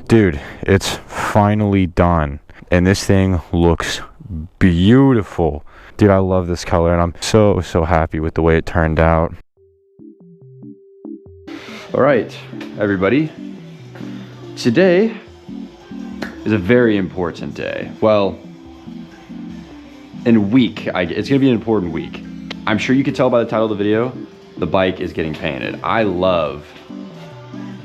Dude, it's finally done. And this thing looks beautiful. Dude, I love this color and I'm so happy with the way it turned out. All right, everybody. Today is a very important day. Well, in a week, it's gonna be an important week. I'm sure you can tell by the title of the video, the bike is getting painted. I love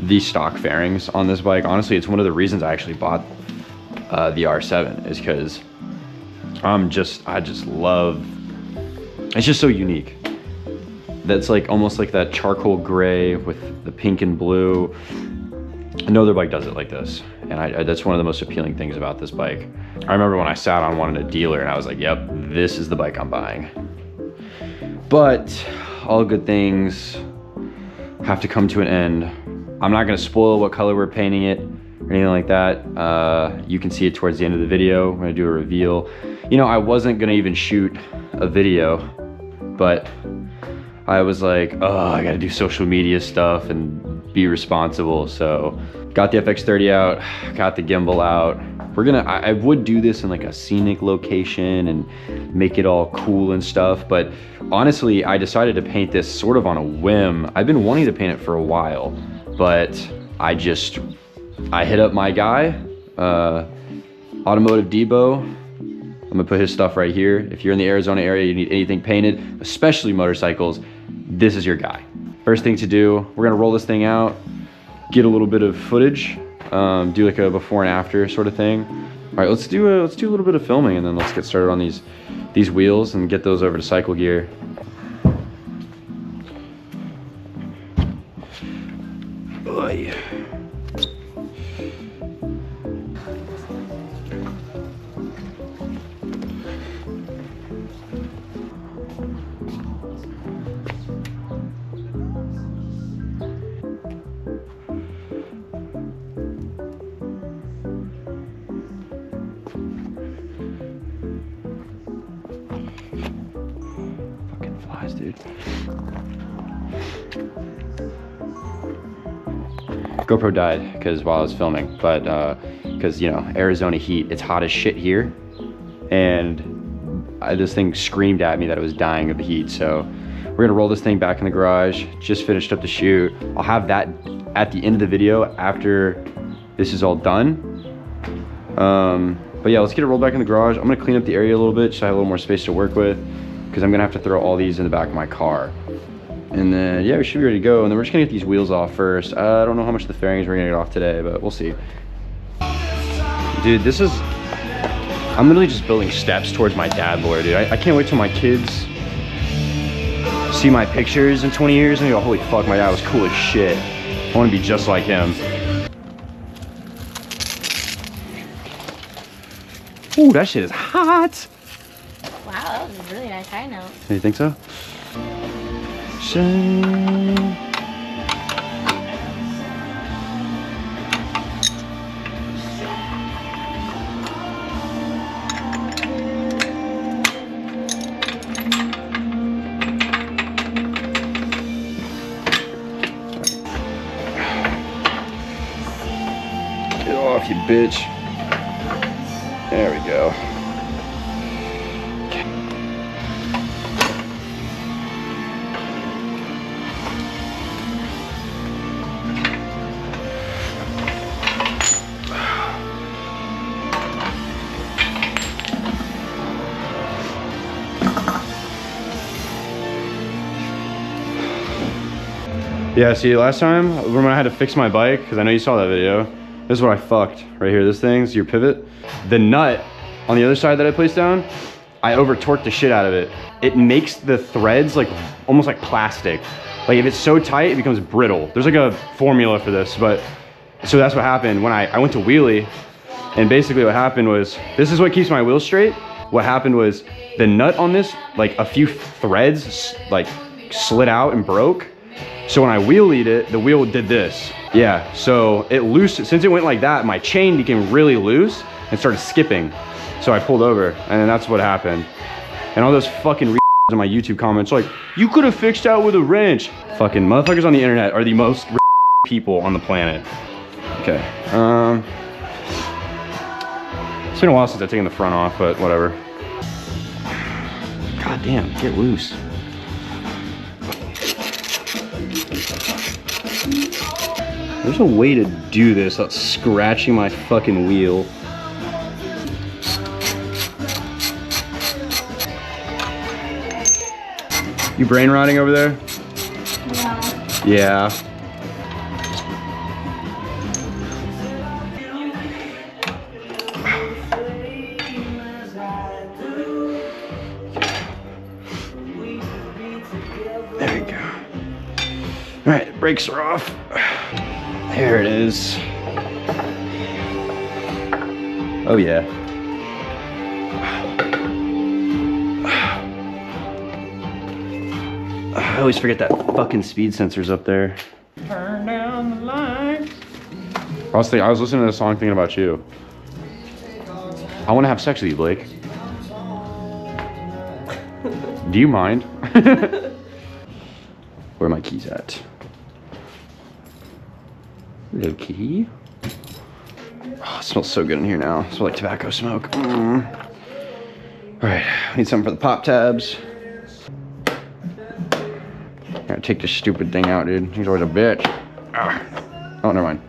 the stock fairings on this bike. Honestly, it's one of the reasons I actually bought the R7 is because I just love, it's just so unique. That's like almost like that charcoal gray with the pink and blue. No other bike does it like this. And that's one of the most appealing things about this bike. I remember when I sat on one in a dealer and I was like, yep, this is the bike I'm buying. But all good things have to come to an end. I'm not gonna spoil what color we're painting it or anything like that. You can see it towards the end of the video. We're gonna do a reveal. You know, I wasn't gonna even shoot a video, but I was like, oh, I gotta do social media stuff and be responsible. So got the FX30 out, got the gimbal out. I would do this in like a scenic location and make it all cool and stuff. But honestly, I decided to paint this sort of on a whim. I've been wanting to paint it for a while, but I hit up my guy, Automotive Debo. I'm gonna put his stuff right here. If you're in the Arizona area, you need anything painted, especially motorcycles, this is your guy. First thing to do, we're gonna roll this thing out, get a little bit of footage, do like a before and after sort of thing. All right, let's do a little bit of filming and then let's get started on these wheels and get those over to Cycle Gear. Oy. Dude, GoPro died because while I was filming, but because you know, Arizona heat, it's hot as shit here, and this thing screamed at me that it was dying of the heat. So we're gonna roll this thing back in the garage. Just finished up the shoot. I'll have that at the end of the video after this is all done. But yeah, let's get it rolled back in the garage. I'm gonna clean up the area a little bit so I have a little more space to work with, because I'm gonna have to throw all these in the back of my car. And then, yeah, we should be ready to go. And then we're just gonna get these wheels off first. I don't know how much of the fairings we're gonna get off today, but we'll see. Dude, I'm literally just building steps towards my dad lore, dude. I can't wait till my kids see my pictures in 20 years and they go, holy fuck, my dad was cool as shit. I wanna be just like him. Ooh, that shit is hot. Wow, that was a really nice high note. You think so? Shine. Get off, you bitch. There we go. Yeah, see, last time when I had to fix my bike, because I know you saw that video, this is what I fucked right here. This thing's your pivot. The nut on the other side that I placed down, I over torqued the shit out of it. It makes the threads like almost like plastic. Like if it's so tight, it becomes brittle. There's like a formula for this, but so that's what happened when I went to wheelie. And basically what happened was, this is what keeps my wheels straight. What happened was the nut on this, like a few threads like slid out and broke. So when I wheelied it, the wheel did this. Yeah, so it loose, since it went like that, my chain became really loose and started skipping. So I pulled over and then that's what happened. And all those fucking in my YouTube comments like, you could have fixed that with a wrench. Fucking motherfuckers on the internet are the most people on the planet. Okay. It's been a while since I've taken the front off, but whatever. God damn, get loose. There's a way to do this without scratching my fucking wheel. You brain rotting over there? No. Yeah. There you go. All right, brakes are off. There it is. Oh yeah. I always forget that fucking speed sensor's up there. Turn down the lights. I was listening to the song thinking about you. I want to have sex with you, Blake. Do you mind? Where are my keys at? Little key. Oh, it smells so good in here now. It smells like tobacco smoke. All right, I need something for the pop tabs. Gotta take this stupid thing out, dude. He's always a bitch. Ah. Oh, never mind.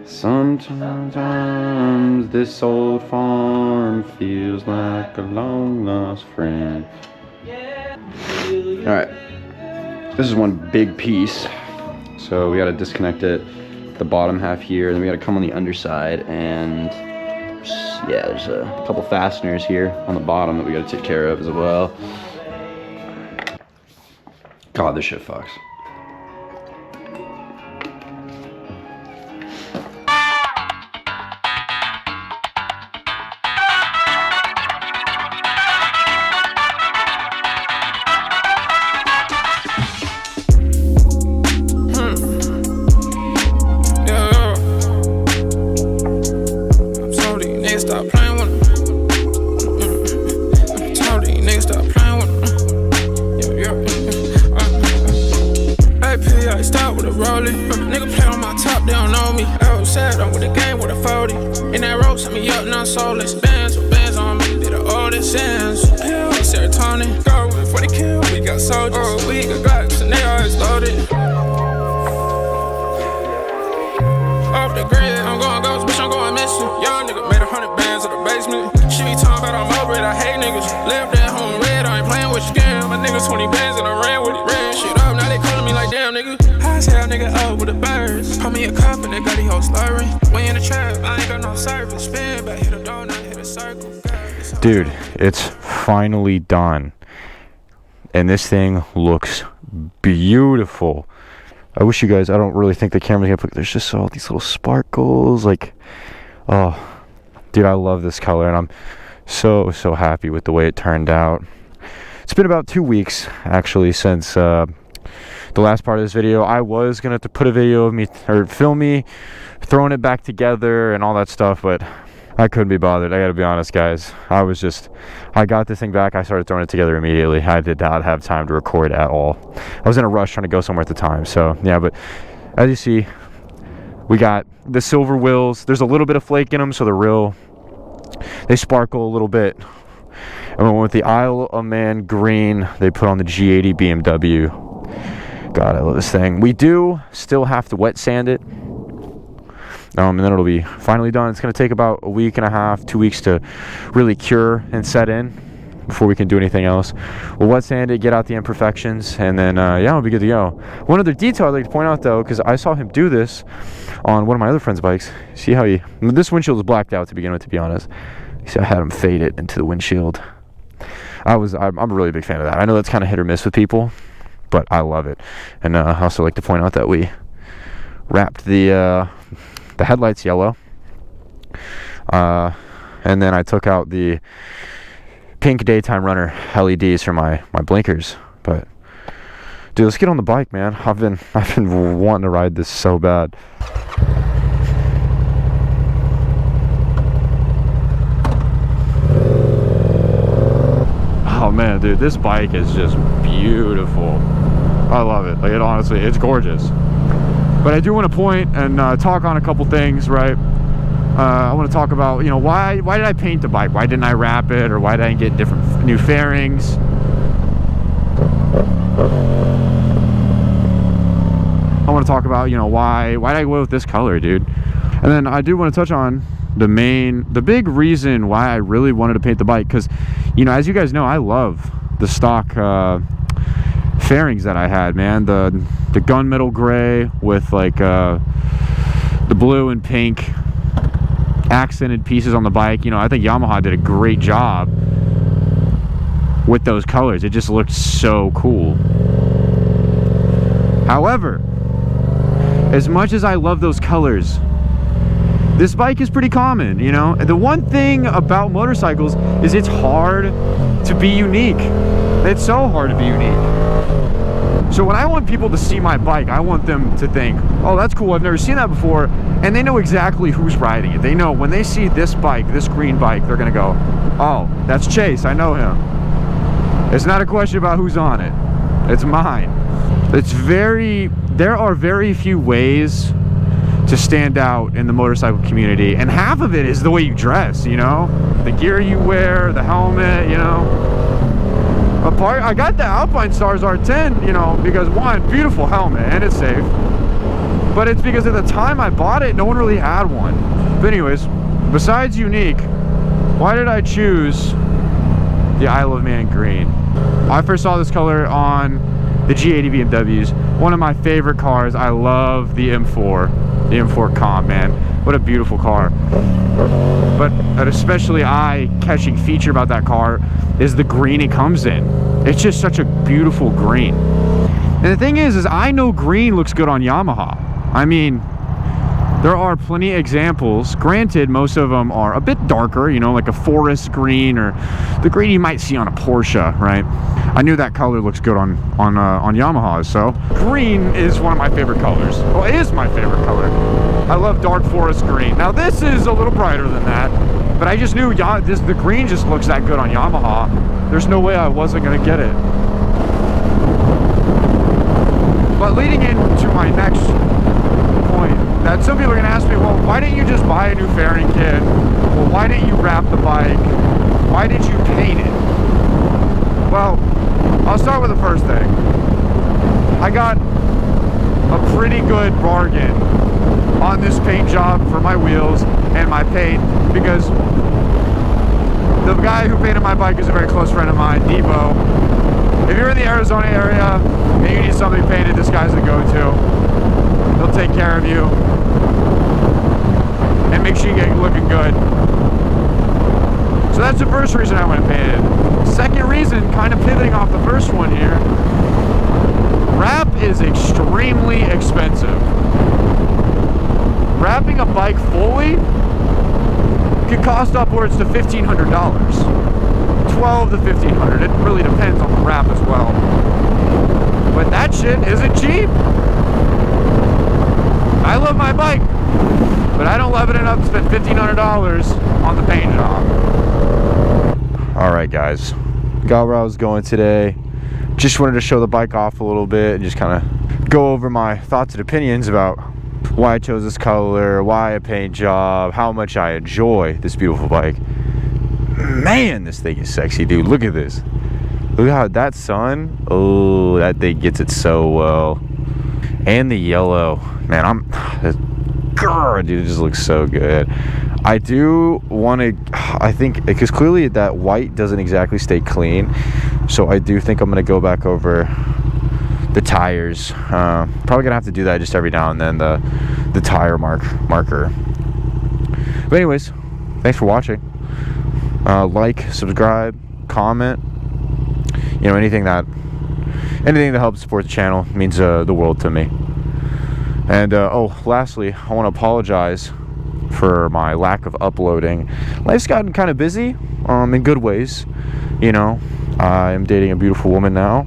Sometimes this old farm feels like a long lost friend. All right, this is one big piece. So we gotta disconnect it, the bottom half here, and then we gotta come on the underside, and yeah, there's a couple fasteners here on the bottom that we gotta take care of as well. God, this shit fucks. Nigga play on my top, they don't know me. Outside, I'm with the game with a 40. In that rope, set me up, now soulless. Bands with bands on me, they the oldest sands. Hell, serotonin. Go with 40 kill, we got soldiers. Oh, we got Glocks, and they always loaded. Off the grid, I'm going ghost, bitch, I'm going missing. Young nigga made 100 bands in the basement. She be talking about I'm over it, I hate niggas. Left at home red, I ain't playing with your game. My niggas 20 bands and I ran with it. Ran shit up, now they calling me like damn nigga. High as hell nigga up with the birds. Call me a cup and they got these hoes slurring. Way in the trap, I ain't got no service. Spin back, hit a donut, hit a circle. Dude, it's finally done. And this thing looks beautiful. I wish you guys, I don't really think the camera's gonna put, there's just all these little sparkles, like, oh, dude, I love this color, and I'm so happy with the way it turned out. It's been about 2 weeks, actually, since the last part of this video. I was gonna have to put a video of me, or film me, throwing it back together and all that stuff, but I couldn't be bothered. I gotta be honest, guys. I got this thing back, I started throwing it together immediately. I did not have time to record at all. I was in a rush trying to go somewhere at the time, so yeah, but as you see, we got the silver wheels. There's a little bit of flake in them, so they sparkle a little bit. And we went with the Isle of Man green they put on the G80 BMW. God, I love this thing. We do still have to wet sand it. And then it'll be finally done. It's going to take about a week and a half, 2 weeks to really cure and set in before we can do anything else. We'll wet sand it, get out the imperfections, and then, yeah, we'll be good to go. One other detail I'd like to point out, though, because I saw him do this on one of my other friend's bikes. See how this windshield was blacked out to begin with, to be honest. See, I had him fade it into the windshield. I'm a really big fan of that. I know that's kind of hit or miss with people, but I love it. And I also like to point out that we wrapped the headlights yellow, and then I took out the pink daytime runner LEDs for my blinkers. But dude, let's get on the bike, man. I've been wanting to ride this so bad. Oh man, dude, this bike is just beautiful. I love it. Like, it honestly, it's gorgeous. But I do want to point and talk on a couple things, right? I want to talk about, you know, why did I paint the bike? Why didn't I wrap it? Or why did I get different new fairings? I want to talk about, you know, why did I go with this color, dude? And then I do want to touch on the big reason why I really wanted to paint the bike, because, you know, as you guys know, I love the stock fairings that I had, man. The gunmetal gray with like the blue and pink accented pieces on the bike. You know, I think Yamaha did a great job with those colors. It just looked so cool. However, as much as I love those colors, this bike is pretty common, you know? The one thing about motorcycles is it's hard to be unique. It's so hard to be unique. So when I want people to see my bike, I want them to think, oh, that's cool, I've never seen that before. And they know exactly who's riding it. They know when they see this bike, this green bike, they're gonna go, oh, that's Chase, I know him. It's not a question about who's on it. It's mine. There are very few ways to stand out in the motorcycle community, and half of it is the way you dress, you know? The gear you wear, the helmet, you know? I got the Alpine Stars R10, you know, because one, beautiful helmet, and it's safe. But it's because at the time I bought it, no one really had one. But anyways, besides unique, why did I choose the Isle of Man green? I first saw this color on the G80 BMWs, one of my favorite cars. I love the M4. The M4 Comp, man. What a beautiful car. But an especially eye-catching feature about that car is the green it comes in. It's just such a beautiful green. And the thing is I know green looks good on Yamaha. I mean, there are plenty of examples. Granted, most of them are a bit darker, you know, like a forest green or the green you might see on a Porsche, right? I knew that color looks good on Yamaha, so green is one of my favorite colors. Well, it is my favorite color. I love dark forest green. Now this is a little brighter than that, but I just knew the green just looks that good on Yamaha. There's no way I wasn't gonna get it. But leading into my next point, that some people are gonna ask me, well, why didn't you just buy a new fairing kit? Well, why didn't you wrap the bike? Why did you paint it? Well, I'll start with the first thing. I got a pretty good bargain on this paint job for my wheels and my paint, because the guy who painted my bike is a very close friend of mine, Debo. If you're in the Arizona area and you need something painted, this guy's the go-to. He'll take care of you and make sure you get looking good. So that's the first reason I went and painted. Second reason, kind of pivoting off the first one here, wrap is extremely expensive. Wrapping a bike fully could cost upwards to $1,500. $1,200 to $1,500. It really depends on the wrap as well. But that shit isn't cheap. I love my bike, but I don't love it enough to spend $1,500 on the paint job. Alright guys, got where I was going today. Just wanted to show the bike off a little bit and just kind of go over my thoughts and opinions about why I chose this color, why a paint job, how much I enjoy this beautiful bike. Man, this thing is sexy, dude. Look at this. Look how that sun, oh, that thing gets it so well. And the yellow, man, dude, it just looks so good. I do want to, I think, because clearly that white doesn't exactly stay clean, so I do think I'm going to go back over the tires. Probably gonna have to do that just every now and then, the tire marker. But anyways, thanks for watching. Like, subscribe, comment, you know, anything that helps support the channel means the world to me. And oh, lastly, I want to apologize for my lack of uploading. Life's gotten kind of busy, in good ways. You know, I'm dating a beautiful woman now,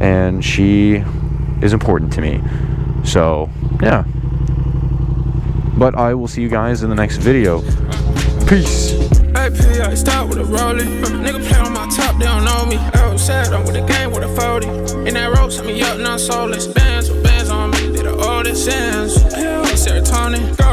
and she is important to me. So, yeah. But I will see you guys in the next video. Peace. Hey, VIP, I start with a rolling. Nigga play on my top, they don't know me. Outside, I'm with the game with a 40. In that rope, set me up, now soulless. Bands with bands on me, they the oldest sands. Hell, serotonin.